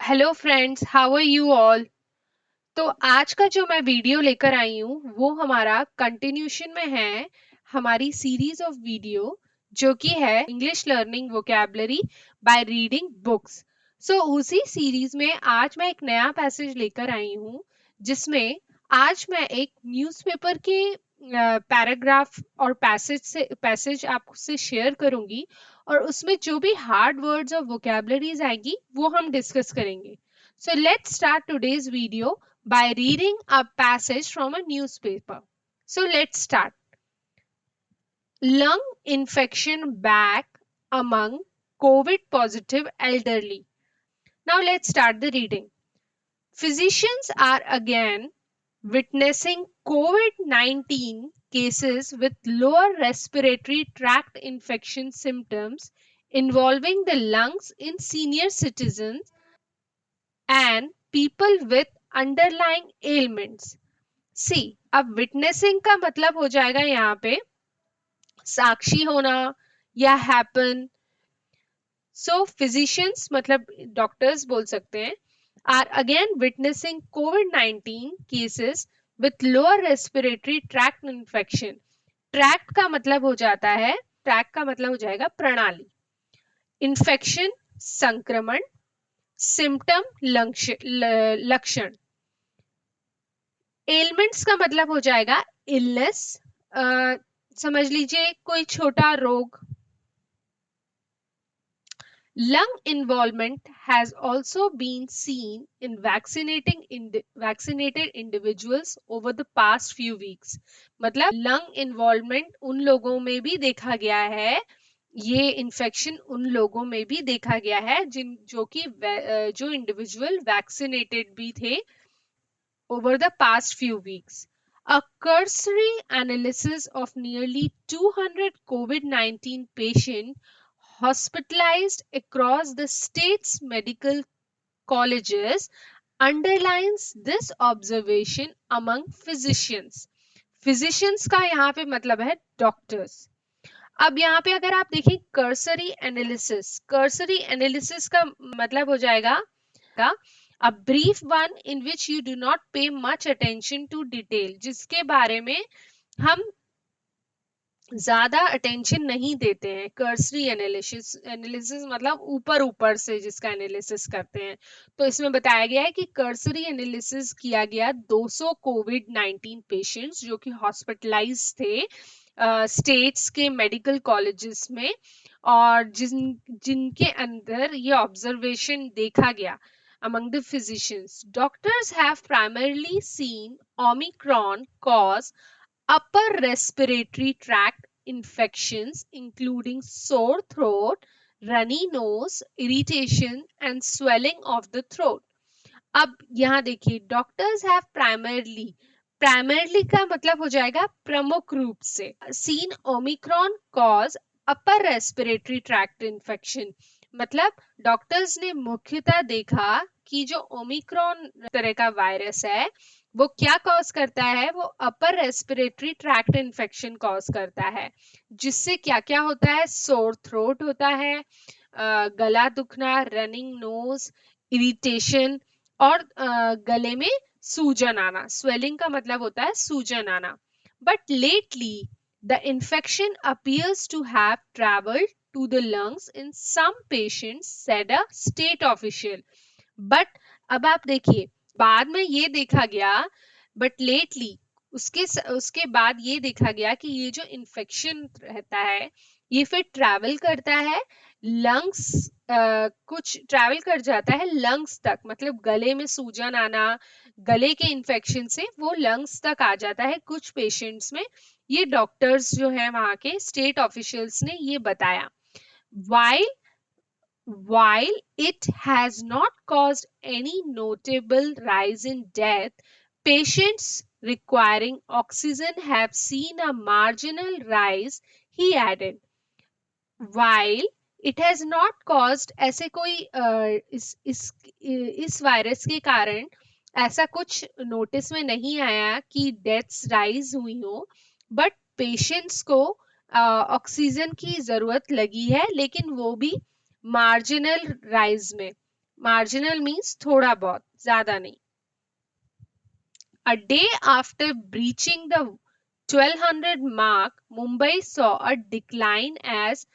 Hello friends, how are you all. तो आज का जो मैं वीडियो लेकर आई हूँ वो हमारा कंटिन्यूशन में है हमारी सीरीज ऑफ वीडियो जो कि है English learning vocabulary by reading books. So उसी सीरीज में आज मैं एक नया पैसेज लेकर आई हूँ जिसमें आज मैं एक न्यूज़पेपर के पैराग्राफ और पैसेज आपसे शेयर करूंगी और उसमें जो भी हार्ड वर्ड्स और वोकैबुलरीज आएंगी वो हम डिस्कस करेंगे। So let's start today's video by reading a passage from a newspaper. So let's start. Lung infection back among COVID positive elderly. Now let's start the reading. Physicians are again witnessing COVID-19 cases with lower respiratory tract infection symptoms involving the lungs in senior citizens and people with underlying ailments. सी अब witnessing का मतलब हो जाएगा यहाँ पे साक्षी होना या हैपन। सो फिजिशियंस मतलब डॉक्टर्स बोल सकते हैं आर अगेन विटनेसिंग कोविड-19 cases with lower respiratory tract infection. Tract का मतलब हो जाता है ट्रैक का मतलब हो जाएगा प्रणाली, इन्फेक्शन संक्रमण, सिम्टम लक्षण, एलिमेंट्स का मतलब हो जाएगा इलनेस, समझ लीजिए कोई छोटा रोग। Lung involvement has also been seen in vaccinated individuals over the past few weeks. मतलब lung involvement उन लोगों में भी देखा गया है, ये इन्फेक्शन उन लोगों में भी देखा गया है जो इंडिविजुअल वैक्सीनेटेड भी थे over the past few weeks. A cursory analysis of nearly 200 COVID-19 patients hospitalized across the state's medical colleges underlines this observation among physicians. Physicians का यहाँ पे मतलब है doctors. अब यहाँ पे अगर आप देखें कर्सरी एनालिसिस का मतलब हो जाएगा a brief one in which you do not pay much attention to detail, जिसके बारे में हम ज्यादा अटेंशन नहीं देते हैं। कर्सरी एनालिसिस मतलब ऊपर ऊपर से जिसका एनालिसिस करते हैं। तो इसमें बताया गया है कि कर्सरी एनालिसिस किया गया 200 कोविड-19 पेशेंट्स जो कि हॉस्पिटलाइज थे स्टेट्स के मेडिकल कॉलेजेस में, और जिनके अंदर ये ऑब्जर्वेशन देखा गया। Among the physicians, doctors have primarily seen Omicron cause upper respiratory tract infections, including sore throat, runny nose, irritation, and swelling of the throat. अब यहाँ देखिए डॉक्टर्स हैव प्राइमरली का मतलब हो जाएगा प्रमुख रूप से seen Omicron cause upper respiratory tract infection. मतलब डॉक्टर्स ने मुख्यतः देखा कि जो ओमिक्रॉन तरह का वायरस है वो क्या कॉज करता है, वो अपर रेस्पिरेटरी ट्रैक्ट इन्फेक्शन कॉज करता है, जिससे क्या क्या होता है, सोर थ्रोट होता है, गला दुखना, रनिंग नोज, इरिटेशन और गले में सूजन आना। स्वेलिंग का मतलब होता है सूजन आना। But lately the infection appears to have travelled to the lungs in some patients, said a state official. But अब आप देखिए बाद में ये देखा गया, बट लेटली उसके बाद ये देखा गया कि ये जो इन्फेक्शन रहता है ये फिर ट्रैवल करता है लंग्स, कुछ ट्रैवल कर जाता है लंग्स तक, मतलब गले में सूजन आना, गले के इन्फेक्शन से वो लंग्स तक आ जाता है कुछ पेशेंट्स में। ये डॉक्टर्स जो है वहां के स्टेट ऑफिशियल्स ने ये बताया। While it has not caused any notable rise in death, patients requiring oxygen have seen a marginal rise, he added. While it has not caused ऐसे कोई इस वायरस के कारण ऐसा कुछ नोटिस में नहीं आया कि डेथ्स राइज हुई हो, बट पेशेंट्स को ऑक्सीजन की जरूरत लगी है, लेकिन वो भी मार्जिनल राइज में। मार्जिनल मीन्स थोड़ा बहुत, ज्यादा नहीं. A day after breaching the 1200 mark, Mumbai saw a decline as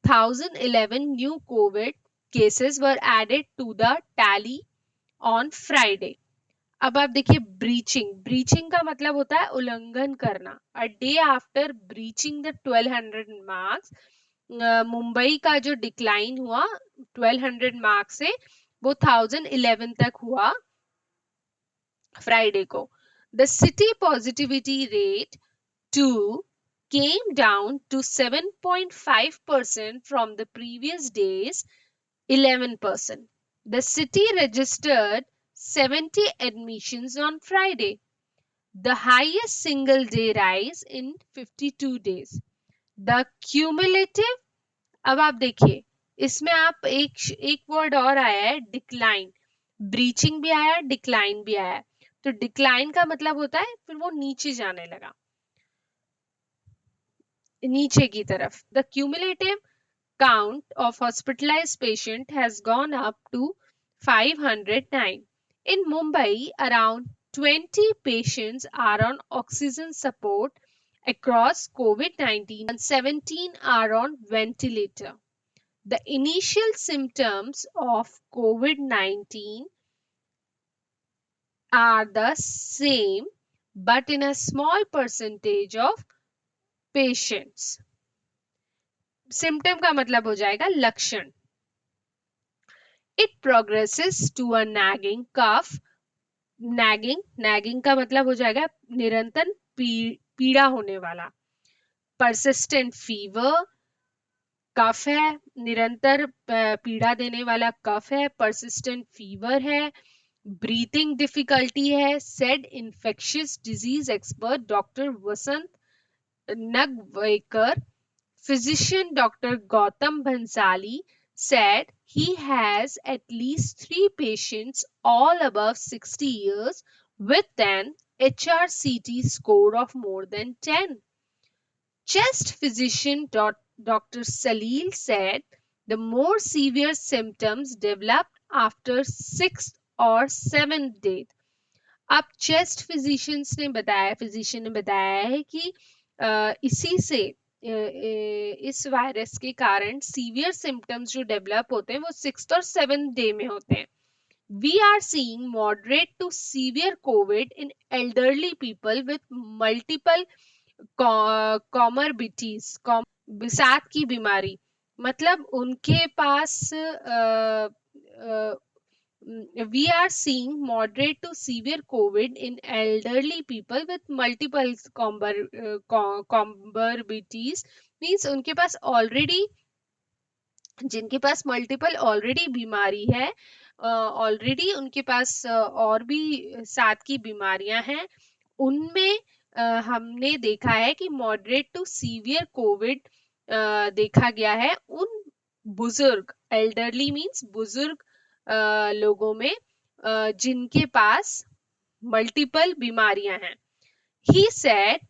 1011 new COVID cases were added to the tally on Friday. अब आप देखिए ब्रीचिंग, ब्रीचिंग का मतलब होता है उल्लंघन करना. A day after breaching the 1200 marks, Mumbai का जो डिक्लाइन हुआ 1200 मार्क्स से वो 1011 तक हुआ फ्राइडे को. The city positivity rate too came down to 7.5% from the previous day's 11%. The city registered 70 admissions on Friday, the highest single day rise in 52 days. The cumulative, अब आप देखिए इसमें आप एक वर्ड और आया है डिक्लाइन. ब्रीचिंग भी आया, डिक्लाइन भी आया. तो डिक्लाइन का मतलब होता है फिर वो नीचे जाने लगा, नीचे की तरफ. The cumulative count of hospitalized patient has gone up to 509. In Mumbai, around 20 patients are on oxygen support across COVID-19 and 17 are on ventilator. The initial symptoms of COVID-19 are the same but in a small percentage of patients. Symptom का मतलब हो जाएगा लक्षण. It progresses to a nagging cough. nagging का मतलब हो जाएगा निरंतर पीड़ा होने वाला. persistent fever, कफ है, निरंतर पीड़ा देने वाला कफ है, persistent fever है. breathing difficulty है, said infectious disease expert Dr. Vasant Nagvekar. Physician Dr. Gautam Bhansali said he has at least 3 patients, all above 60 years, with an HRCT score of more than 10. Chest physician Dr. Salil said the more severe symptoms developed after 6th or 7th day. अब chest physician ने बताया है कि इसी से इस virus के कारण सीवियर सिम्टम्स जो डेवलप होते हैं वो 6th और 7th डे में होते हैं. We are seeing moderate to severe COVID in elderly people with multiple comorbidities, साथ की बीमारी, मतलब उनके पास we are seeing moderate to severe COVID in elderly people with multiple comorbidities. Means उनके पास already, जिनके पास मल्टीपल ऑलरेडी बीमारी है, ऑलरेडी उनके पास और भी साथ की बीमारियां हैं, उनमें हमने देखा है कि मॉडरेट टू सीवियर कोविड देखा गया है उन बुजुर्ग, एल्डरली मीन्स बुजुर्ग लोगों में जिनके पास मल्टीपल बीमारियां हैं. He said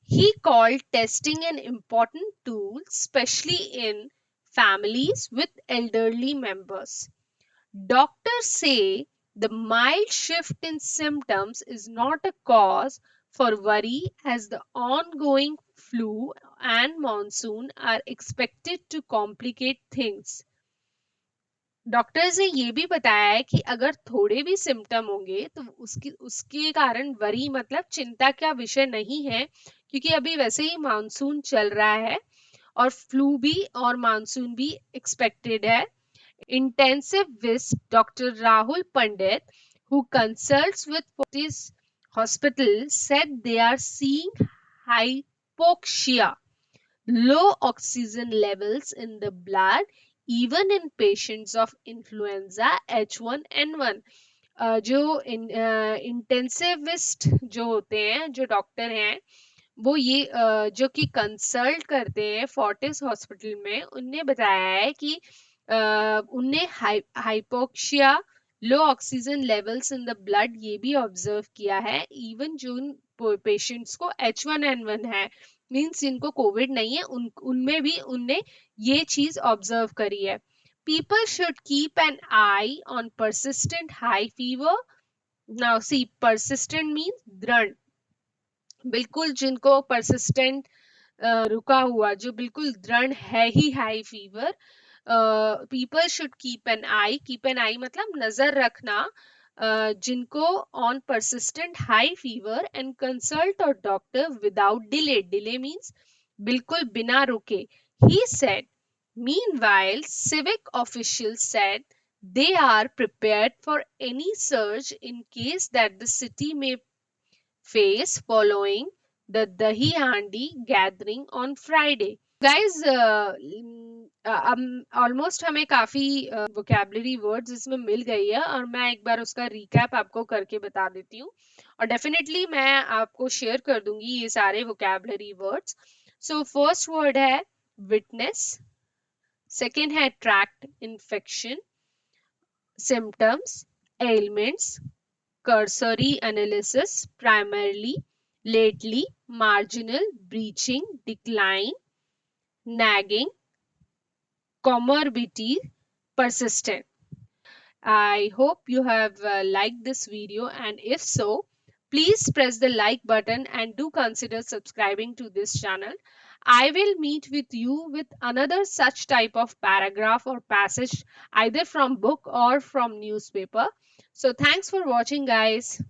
he called testing an important tool, especially in families with elderly members. Doctors say the mild shift in symptoms is not a cause for worry as the ongoing flu and monsoon are expected to complicate things. Doctors ने ये भी बताया है कि अगर थोड़े भी symptom होंगे तो उसके कारण वरी मतलब चिंता का विषय नहीं है, क्योंकि अभी वैसे ही मानसून चल रहा है और फ्लू भी और मानसून भी एक्सपेक्टेड है. Intensivist Dr. Rahul Pandit, who consults with Fortis Hospital, said they are seeing hypoxia, low oxygen levels in the blood, even in patients of influenza H1N1. जो इंटेंसिविस्ट जो होते हैं, जो डॉक्टर हैं, वो ये जो कि कंसल्ट करते हैं फोर्टिस हॉस्पिटल में, उनने बताया है कि उनने hypoxia, low oxygen levels in the blood ये भी ऑब्जर्व किया है, इवन जो पेशेंट्स को H1N1 है, मीन्स जिनको कोविड नहीं है उनमें भी उनने ये चीज ऑब्जर्व करी है. People should keep an eye on persistent high fever. Now see, persistent means दृढ़, बिल्कुल जिनको persistent रुका हुआ, जो बिल्कुल दृढ़ है ही high fever. People should keep an eye मतलब नजर रखना, जिनको on persistent high fever and consult और doctor without delay. Delay means बिल्कुल बिना रुके. He said. Meanwhile, civic officials said they are prepared for any surge in case that the city may face following the Dahi Handi gathering on Friday. Guys, almost हमें काफी vocabulary words इसमें मिल गई है, और मैं एक बार उसका रिकैप आपको करके बता देती हूँ, और डेफिनेटली मैं आपको शेयर कर दूंगी ये सारे vocabulary words. So first word है विटनेस, सेकेंड है tract infection, symptoms, elements, cursory analysis, primarily, lately, marginal, breaching, decline, nagging, comorbidity, persistent. I hope you have liked this video, and if so, please press the like button and do consider subscribing to this channel. I will meet with you with another such type of paragraph or passage either from book or from newspaper. So thanks for watching, guys.